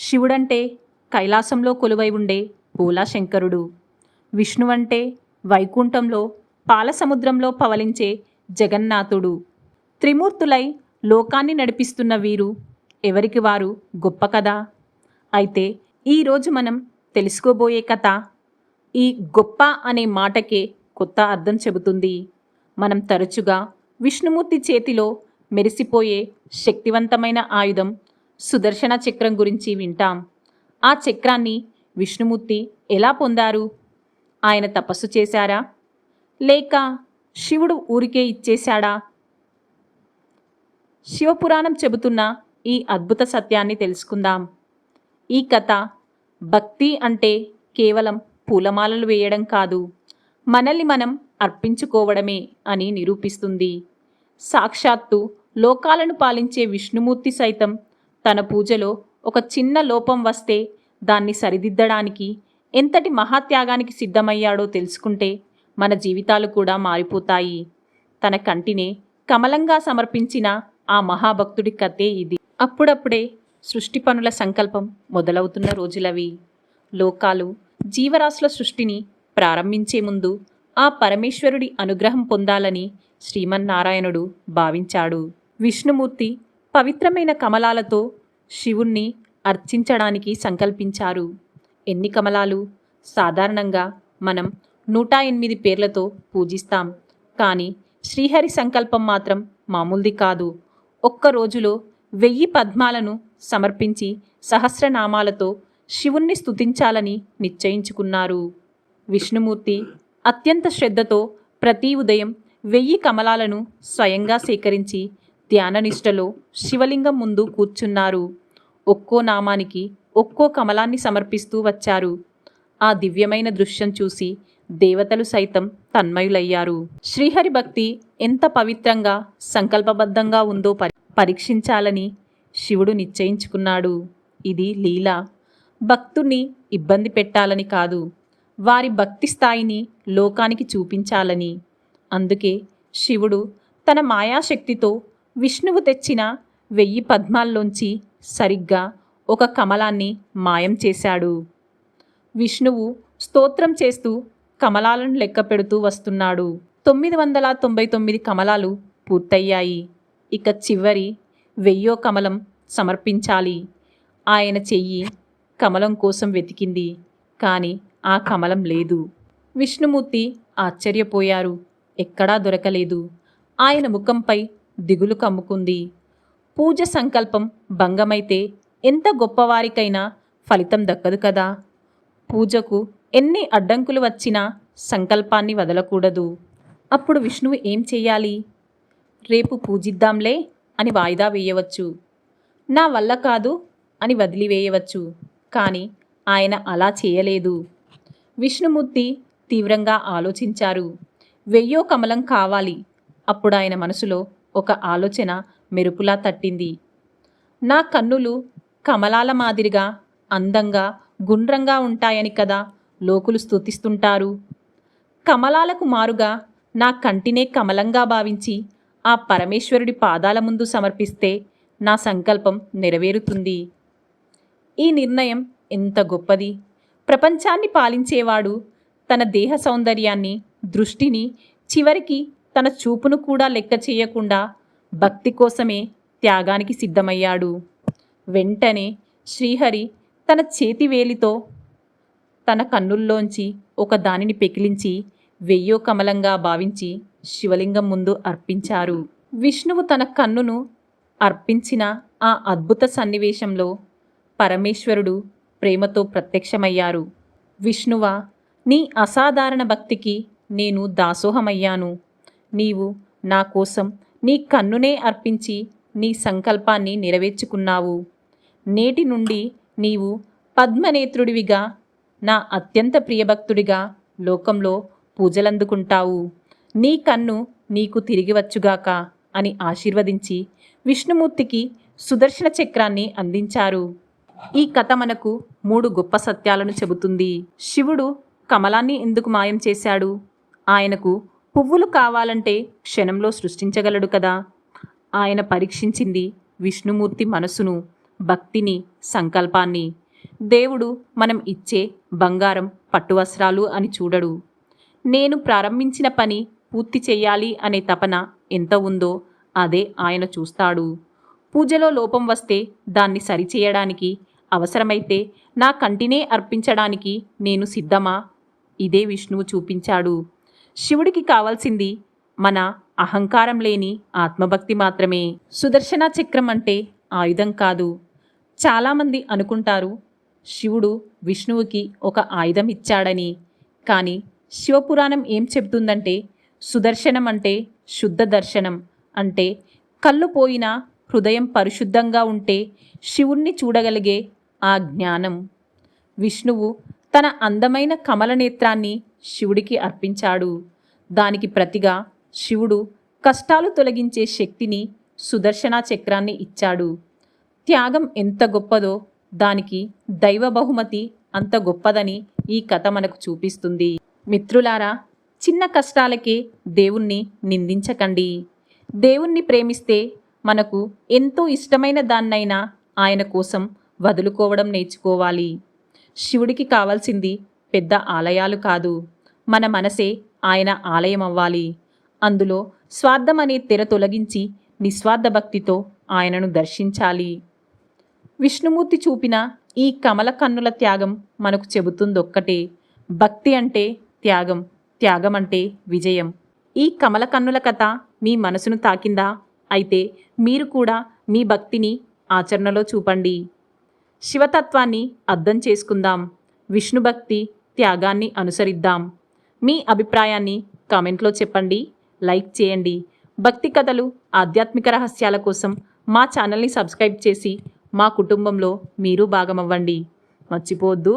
శివుడంటే కైలాసంలో కొలువై ఉండే భోలాశంకరుడు. విష్ణువంటే వైకుంఠంలో పాలసముద్రంలో పవలించే జగన్నాథుడు. త్రిమూర్తులై లోకాన్ని నడిపిస్తున్న వీరు ఎవరికి వారు గొప్ప కదా. అయితే ఈరోజు మనం తెలుసుకోబోయే కథ ఈ గొప్ప అనే మాటకే కొత్త అర్థం చెబుతుంది. మనం తరచుగా విష్ణుమూర్తి చేతిలో మెరిసిపోయే శక్తివంతమైన ఆయుధం సుదర్శన చక్రం గురించి వింటాం. ఆ చక్రాన్ని విష్ణుమూర్తి ఎలా పొందారు? ఆయన తపస్సు చేశారా, లేక శివుడు ఊరికే ఇచ్చేశాడా? శివపురాణం చెబుతున్న ఈ అద్భుత సత్యాన్ని తెలుసుకుందాం. ఈ కథ భక్తి అంటే కేవలం పూలమాలలు వేయడం కాదు, మనల్ని మనం అర్పించుకోవడమే అని నిరూపిస్తుంది. సాక్షాత్తు లోకాలను పాలించే విష్ణుమూర్తి సైతం తన పూజలో ఒక చిన్న లోపం వస్తే దాన్ని సరిదిద్దడానికి ఎంతటి మహాత్యాగానికి సిద్ధమయ్యాడో తెలుసుకుంటే మన జీవితాలు కూడా మారిపోతాయి. తన కంటినే కమలంగా సమర్పించిన ఆ మహాభక్తుడి కథే ఇది. అప్పుడప్పుడే సృష్టి పనుల సంకల్పం మొదలవుతున్న రోజులవి. లోకాలు జీవరాశుల సృష్టిని ప్రారంభించే ముందు ఆ పరమేశ్వరుడి అనుగ్రహం పొందాలని శ్రీమన్నారాయణుడు భావించాడు. విష్ణుమూర్తి పవిత్రమైన కమలాలతో శివుణ్ణి అర్చించడానికి సంకల్పించారు. ఎన్ని కమలాలు? సాధారణంగా మనం 108 పేర్లతో పూజిస్తాం. కానీ శ్రీహరి సంకల్పం మాత్రం మామూలుది కాదు. ఒక్క రోజులో 1000 పద్మాలను సమర్పించి సహస్రనామాలతో శివుణ్ణి స్తుతించాలని నిశ్చయించుకున్నారు. విష్ణుమూర్తి అత్యంత శ్రద్ధతో ప్రతి ఉదయం 1000 కమలాలను స్వయంగా సేకరించి ధ్యాననిష్టలో శివలింగం ముందు కూర్చున్నారు. ఒక్కో నామానికి ఒక్కో కమలాన్ని సమర్పిస్తూ వచ్చారు. ఆ దివ్యమైన దృశ్యం చూసి దేవతలు సైతం తన్మయులయ్యారు. శ్రీహరి భక్తి ఎంత పవిత్రంగా సంకల్పబద్ధంగా ఉందో పరీక్షించాలని శివుడు నిశ్చయించుకున్నాడు. ఇది లీల. భక్తుణ్ణి ఇబ్బంది పెట్టాలని కాదు, వారి భక్తి స్థాయిని లోకానికి చూపించాలని. అందుకే శివుడు తన మాయాశక్తితో విష్ణువు తెచ్చిన 1000 పద్మాల్లోంచి సరిగ్గా ఒక కమలాన్ని మాయం చేశాడు. విష్ణువు స్తోత్రం చేస్తూ కమలాలను లెక్క పెడుతూ వస్తున్నాడు. 999 కమలాలు పూర్తయ్యాయి. ఇక చివరి 1000వ కమలం సమర్పించాలి. ఆయన చెయ్యి కమలం కోసం వెతికింది, కానీ ఆ కమలం లేదు. విష్ణుమూర్తి ఆశ్చర్యపోయారు. ఎక్కడా దొరకలేదు. ఆయన ముఖంపై దిగులు కమ్ముకుంది. పూజ సంకల్పం భంగమైతే ఎంత గొప్పవారికైనా ఫలితం దక్కదు కదా. పూజకు ఎన్ని అడ్డంకులు వచ్చినా సంకల్పాన్ని వదలకూడదు. అప్పుడు విష్ణువు ఏం చెయ్యాలి? రేపు పూజిద్దాంలే అని వాయిదా వేయవచ్చు, నా వల్ల కాదు అని వదిలివేయవచ్చు. కానీ ఆయన అలా చేయలేదు. విష్ణుమూర్తి తీవ్రంగా ఆలోచించారు. 1000వ కమలం కావాలి. అప్పుడు ఆయన మనసులో ఒక ఆలోచన మెరుపులా తట్టింది. నా కన్నులు కమలాల మాదిరిగా అందంగా గుండ్రంగా ఉంటాయని కదా లోకులు స్తుతిస్తుంటారు. కమలాలకు మారుగా నా కంటినే కమలంగా భావించి ఆ పరమేశ్వరుడి పాదాల ముందు సమర్పిస్తే నా సంకల్పం నెరవేరుతుంది. ఈ నిర్ణయం ఎంత గొప్పది! ప్రపంచాన్ని పాలించేవాడు తన దేహ సౌందర్యాన్ని, దృష్టిని, చివరికి తన చూపును కూడా లెక్క చేయకుండా భక్తి కోసమే త్యాగానికి సిద్ధమయ్యాడు. వెంటనే శ్రీహరి తన చేతి వేలితో తన కన్నుల్లోంచి ఒక దానిని పెకిలించి 1000వ కమలంగా భావించి శివలింగం ముందు అర్పించారు. విష్ణువు తన కన్నును అర్పించిన ఆ అద్భుత సన్నివేశంలో పరమేశ్వరుడు ప్రేమతో ప్రత్యక్షమయ్యారు. విష్ణువా, నీ అసాధారణ భక్తికి నేను దాసోహమయ్యాను. నీవు నా కోసం నీ కన్నునే అర్పించి నీ సంకల్పాన్ని నెరవేర్చుకున్నావు. నేటి నుండి నీవు పద్మనేత్రుడివిగా, నా అత్యంత ప్రియభక్తుడిగా లోకంలో పూజలందుకుంటావు. నీ కన్ను నీకు తిరిగి వచ్చుగాక అని ఆశీర్వదించి విష్ణుమూర్తికి సుదర్శన చక్రాన్ని అందించారు. ఈ కథ మనకు 3 గొప్ప సత్యాలను చెబుతుంది. శివుడు కమలాన్ని ఎందుకు మాయం చేశాడు? ఆయనకు పువ్వులు కావాలంటే క్షణంలో సృష్టించగలడు కదా. ఆయన పరీక్షించింది విష్ణుమూర్తి మనసును, భక్తిని, సంకల్పాన్ని. దేవుడు మనం ఇచ్చే బంగారం, పట్టు వస్త్రాలు అని చూడడు. నేను ప్రారంభించిన పని పూర్తి చేయాలి అనే తపన ఎంత ఉందో అదే ఆయన చూస్తాడు. పూజలో లోపం వస్తే దాన్ని సరిచేయడానికి, అవసరమైతే నా కంటినే అర్పించడానికి నేను సిద్ధమా? ఇదే విష్ణువు చూపించాడు. శివుడికి కావాల్సింది మన అహంకారం లేని ఆత్మభక్తి మాత్రమే. సుదర్శన చక్రం అంటే ఆయుధం కాదు. చాలామంది అనుకుంటారు శివుడు విష్ణువుకి ఒక ఆయుధం ఇచ్చాడని. కానీ శివపురాణం ఏం చెబుతుందంటే సుదర్శనం అంటే శుద్ధ దర్శనం. అంటే కళ్ళు పోయినా హృదయం పరిశుద్ధంగా ఉంటే శివుణ్ణి చూడగలిగే ఆ జ్ఞానం. విష్ణువు తన అందమైన కమల నేత్రాన్ని శివుడికి అర్పించాడు. దానికి ప్రతిగా శివుడు కష్టాలు తొలగించే శక్తిని, సుదర్శన చక్రాన్ని ఇచ్చాడు. త్యాగం ఎంత గొప్పదో దానికి దైవ బహుమతి అంత గొప్పదని ఈ కథ మనకు చూపిస్తుంది. మిత్రులారా, చిన్న కష్టాలకే దేవుణ్ణి నిందించకండి. దేవుణ్ణి ప్రేమిస్తే మనకు ఎంతో ఇష్టమైన దాన్నైనా ఆయన కోసం వదులుకోవడం నేర్చుకోవాలి. శివుడికి కావాల్సింది పెద్ద ఆలయాలు కాదు, మన మనసే ఆయన ఆలయం అవ్వాలి. అందులో స్వార్థం అనే తెర తొలగించి నిస్వార్థ భక్తితో ఆయనను దర్శించాలి. విష్ణుమూర్తి చూపిన ఈ కమల కన్నుల త్యాగం మనకు చెబుతుందొక్కటే: భక్తి అంటే త్యాగం, త్యాగం అంటే విజయం. ఈ కమల కన్నుల కథ మీ మనసును తాకిందా? అయితే మీరు కూడా మీ భక్తిని ఆచరణలో చూపండి. శివతత్వాన్ని అర్థం చేసుకుందాం. విష్ణు భక్తి, త్యాగాన్ని అనుసరిద్దాం. మీ అభిప్రాయాన్ని కామెంట్లో చెప్పండి, లైక్ చేయండి. భక్తి కథలు, ఆధ్యాత్మిక రహస్యాల కోసం మా ఛానల్ని సబ్స్క్రైబ్ చేసి మా కుటుంబంలో మీరు భాగమవ్వండి. మర్చిపోవద్దు.